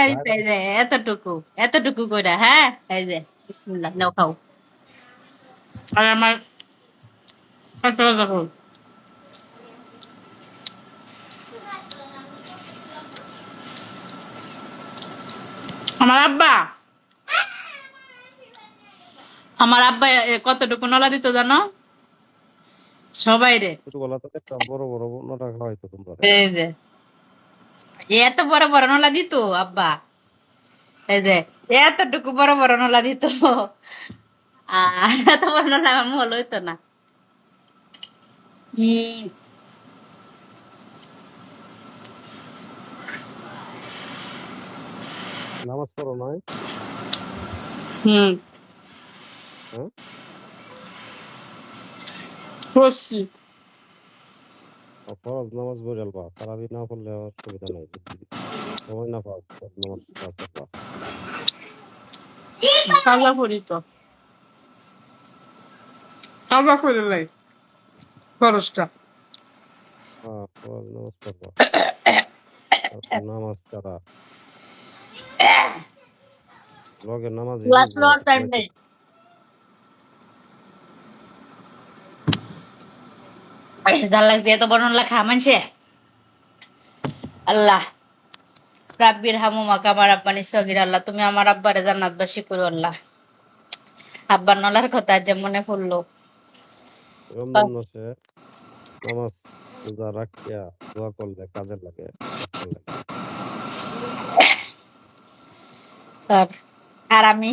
দিতে, এই যে এতটুকু এতটুকু করে, হ্যাঁ এই যে বিসমিল্লাহ, নাও খাও। আর আমার একটা কথা কই, আমার আব্বা আমার আব্বা কতটুকু নলা দিত জানো সবাই রে? ছোটবেলা থেকে একটা বড় বড় নোটা খাওয়াইতো তোমরা। এই যে এত বড় বড় নলা দিত আব্বা, এই যে এতটুকু বড় বড় নলা দিত। আর এত বড় নলা আমার মল হইতো না। হম নামাজ পড়ো নাই? হম হ্যাঁ, করছি। ফরজ নামাজ পড়বা, তারাবি না পড়লে অসুবিধা নাই, যদি সময় না পাও ফরজ নামাজ পড়বা। কাজা করি তো, কাজা করে লাই খরচটা। হ্যাঁ, ফরজ নামাজ পড়বা। তারপর নামাজ ছাড়া লগে নামাজ ক্লাস বুঝবা লওয়ার তো টাইম খাইতে। নেই। জাল লাগছে এত বড় নলা খা মানছে। আল্লাহ রাব্বির হামুমা কামার আব্বানি সগির, আল্লাহ তুমি আমার আব্বারে জান্নাতবাসী করো আল্লাহ। আব্বার নলার কথা আজ যে মনে পড়লো। রমজান মাসে নামাজ রোজা রাখিয়া দোয়া করলে কাজে লাগে, কষ্ট লাগে। আর আর আমি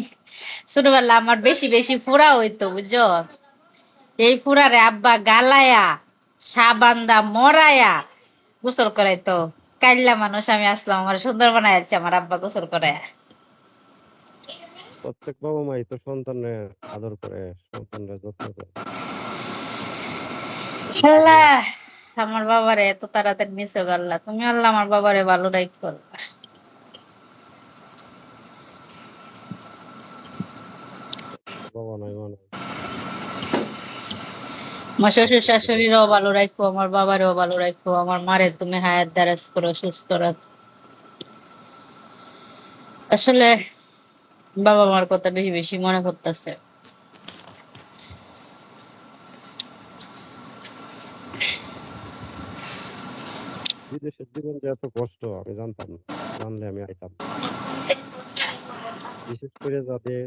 ছোটবেলা আমার বেশি বেশি ফুরা হইতো বুঝছো, এই ফুরারে আব্বা গালায়া সাবান্দা মরায়া গোসল করাইতো। কাইল্লা মানুষ আমি আসলাম, আমার সুন্দর বানায় যাচ্ছে আমার আব্বা গোসল করায়া। প্রত্যেক বাবা মাই তো সন্তানের আদর করে, সন্তানের যত্ন করে। তুমি আল্লাহ আমার বাবারে এত তাড়াতাড়ি নিছো গো আল্লাহ, তুমি আল্লাহ আমার বাবারে ভালো রাখো আল্লাহ। বাবা নাই মানে আমার শ্বশুর সবকিছু দেয়। শাশুড়িরও ভালো রাখো, আমার বাবারেও ভালো রাখো, আমার মারে তুমি হায়াত দারাজ করো, সুস্থ রাখো। আসলে বাবা মার কথা বেশি বেশি মনে পড়তেছে। বিদেশের জীবন যে এত কষ্ট আমি জানতাম না, জানলে আমি আইতাম। বিশেষ করে যাদের